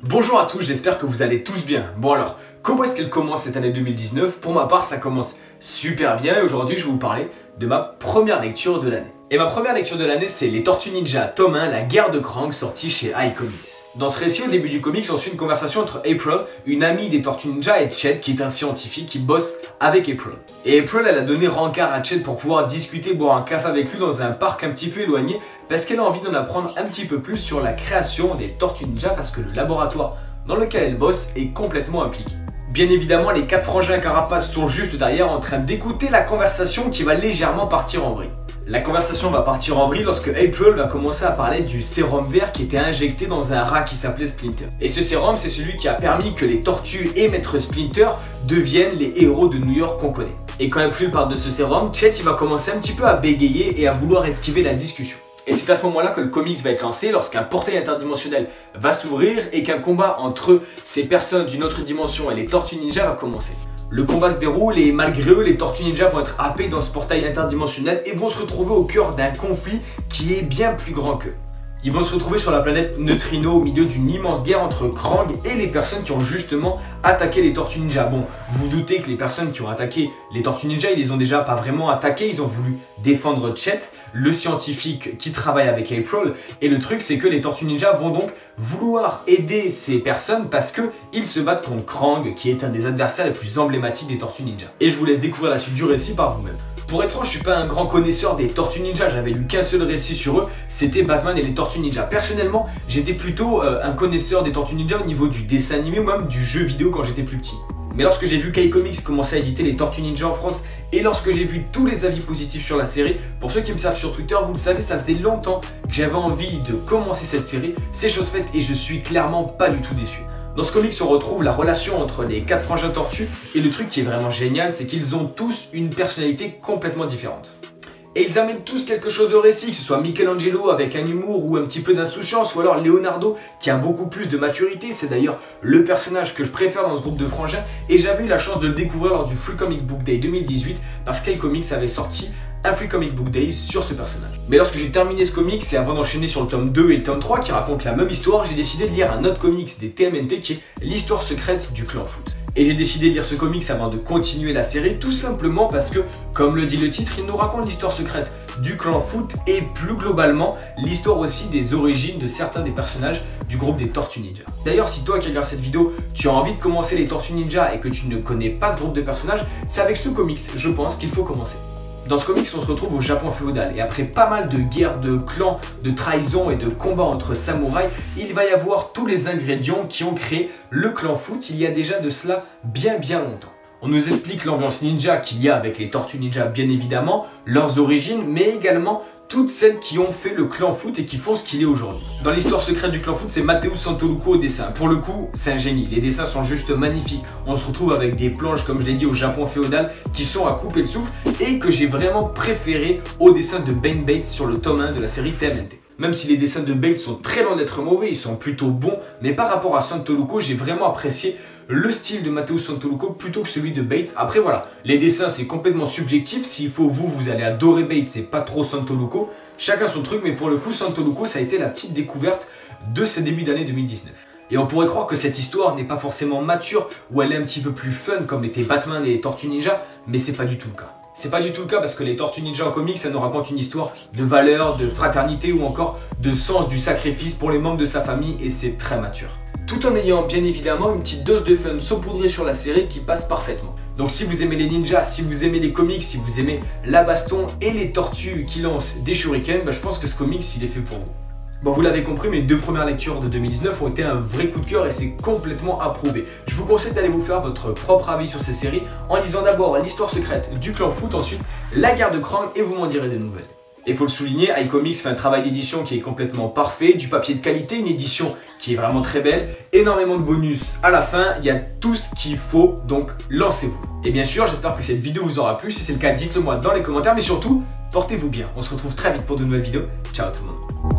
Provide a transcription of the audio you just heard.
Bonjour à tous, j'espère que vous allez tous bien. Bon alors, comment est-ce qu'elle commence cette année 2019? Pour ma part, ça commence super bien et aujourd'hui je vais vous parler de ma première lecture de l'année. Et ma première lecture de l'année, c'est Les Tortues Ninja, tome 1, La guerre de Krang, sorti chez iComics. Dans ce récit, au début du comics, on suit une conversation entre April, une amie des Tortues Ninja, et Chet, qui est un scientifique qui bosse avec April. Et April, elle a donné rencard à Chet pour pouvoir discuter, boire un café avec lui dans un parc un petit peu éloigné, parce qu'elle a envie d'en apprendre un petit peu plus sur la création des Tortues Ninja, parce que le laboratoire dans lequel elle bosse est complètement impliqué. Bien évidemment, les 4 frangins Carapace sont juste derrière en train d'écouter la conversation qui va légèrement partir en vrille. La conversation va partir en vrille lorsque April va commencer à parler du sérum vert qui était injecté dans un rat qui s'appelait Splinter. Et ce sérum, c'est celui qui a permis que les tortues et Maître Splinter deviennent les héros de New York qu'on connaît. Et quand April parle de ce sérum, Chet il va commencer un petit peu à bégayer et à vouloir esquiver la discussion. Et c'est à ce moment-là que le comics va être lancé, lorsqu'un portail interdimensionnel va s'ouvrir et qu'un combat entre ces personnes d'une autre dimension et les Tortues Ninja va commencer. Le combat se déroule et malgré eux, les Tortues Ninja vont être happées dans ce portail interdimensionnel et vont se retrouver au cœur d'un conflit qui est bien plus grand qu'eux. Ils vont se retrouver sur la planète Neutrino au milieu d'une immense guerre entre Krang et les personnes qui ont justement attaqué les Tortues Ninja. Bon, vous vous doutez que les personnes qui ont attaqué les Tortues Ninja, ils les ont déjà pas vraiment attaqués, ils ont voulu défendre Chet, le scientifique qui travaille avec April. Et le truc, c'est que les Tortues Ninja vont donc vouloir aider ces personnes parce qu'ils se battent contre Krang, qui est un des adversaires les plus emblématiques des Tortues Ninja. Et je vous laisse découvrir la suite du récit par vous-même. Pour être franc, je suis pas un grand connaisseur des Tortues Ninja, j'avais lu qu'un seul récit sur eux, c'était Batman et les Tortues Ninja. Personnellement, j'étais plutôt un connaisseur des Tortues Ninja au niveau du dessin animé ou même du jeu vidéo quand j'étais plus petit. Mais lorsque j'ai vu qu'iComics commençait à éditer les Tortues Ninja en France et lorsque j'ai vu tous les avis positifs sur la série, pour ceux qui me savent sur Twitter, vous le savez, ça faisait longtemps que j'avais envie de commencer cette série. C'est chose faite et je suis clairement pas du tout déçu. Dans ce comics, on retrouve la relation entre les 4 frangins tortues et le truc qui est vraiment génial, c'est qu'ils ont tous une personnalité complètement différente. Et ils amènent tous quelque chose au récit, que ce soit Michelangelo avec un humour ou un petit peu d'insouciance, ou alors Leonardo qui a beaucoup plus de maturité. C'est d'ailleurs le personnage que je préfère dans ce groupe de frangins et j'avais eu la chance de le découvrir lors du Free Comic Book Day 2018 parce qu'iComics avait sorti un Free Comic Book Day sur ce personnage. Mais lorsque j'ai terminé ce comics et avant d'enchaîner sur le tome 2 et le tome 3 qui racontent la même histoire, j'ai décidé de lire un autre comics des TMNT qui est l'histoire secrète du clan Foot. Et j'ai décidé de lire ce comics avant de continuer la série tout simplement parce que, comme le dit le titre, il nous raconte l'histoire secrète du clan Foot et plus globalement l'histoire aussi des origines de certains des personnages du groupe des Tortues Ninja. D'ailleurs, si toi qui regardes cette vidéo, tu as envie de commencer les Tortues Ninja et que tu ne connais pas ce groupe de personnages, c'est avec ce comics, je pense, qu'il faut commencer. Dans ce comics, on se retrouve au Japon féodal et après pas mal de guerres, de clans, de trahisons et de combats entre samouraïs, il va y avoir tous les ingrédients qui ont créé le clan Foot il y a déjà de cela bien longtemps. On nous explique l'ambiance ninja qu'il y a avec les Tortues Ninja bien évidemment, leurs origines, mais également toutes celles qui ont fait le clan Foot et qui font ce qu'il est aujourd'hui. Dans l'histoire secrète du clan Foot, c'est Matteo Santoluco au dessin. Pour le coup, c'est un génie. Les dessins sont juste magnifiques. On se retrouve avec des planches, comme je l'ai dit, au Japon féodal, qui sont à couper le souffle et que j'ai vraiment préféré au dessin de Ben Bates sur le tome 1 de la série TMNT. Même si les dessins de Bates sont très loin d'être mauvais, ils sont plutôt bons, mais par rapport à Santoluco, j'ai vraiment apprécié le style de Matteo Santoluco plutôt que celui de Bates. Après voilà, les dessins c'est complètement subjectif, s'il faut vous allez adorer Bates et pas trop Santoluco, chacun son truc, mais pour le coup Santoluco ça a été la petite découverte de ce début d'année 2019. Et on pourrait croire que cette histoire n'est pas forcément mature ou elle est un petit peu plus fun comme l'étaient Batman et les Tortues Ninja, mais c'est pas du tout le cas. C'est pas du tout le cas parce que les Tortues Ninja en comics, ça nous raconte une histoire de valeur, de fraternité ou encore de sens du sacrifice pour les membres de sa famille et c'est très mature. Tout en ayant bien évidemment une petite dose de fun saupoudrée sur la série qui passe parfaitement. Donc si vous aimez les ninjas, si vous aimez les comics, si vous aimez la baston et les tortues qui lancent des shurikens, je pense que ce comics il est fait pour vous. Bon, vous l'avez compris, mes 2 premières lectures de 2019 ont été un vrai coup de cœur et c'est complètement approuvé. Je vous conseille d'aller vous faire votre propre avis sur ces séries en lisant d'abord l'histoire secrète du clan Foot, ensuite la guerre de Krang et vous m'en direz des nouvelles. Et il faut le souligner, iComics fait un travail d'édition qui est complètement parfait, du papier de qualité, une édition qui est vraiment très belle, énormément de bonus à la fin, il y a tout ce qu'il faut, donc lancez-vous. Et bien sûr, j'espère que cette vidéo vous aura plu, si c'est le cas, dites-le moi dans les commentaires, mais surtout, portez-vous bien. On se retrouve très vite pour de nouvelles vidéos. Ciao tout le monde.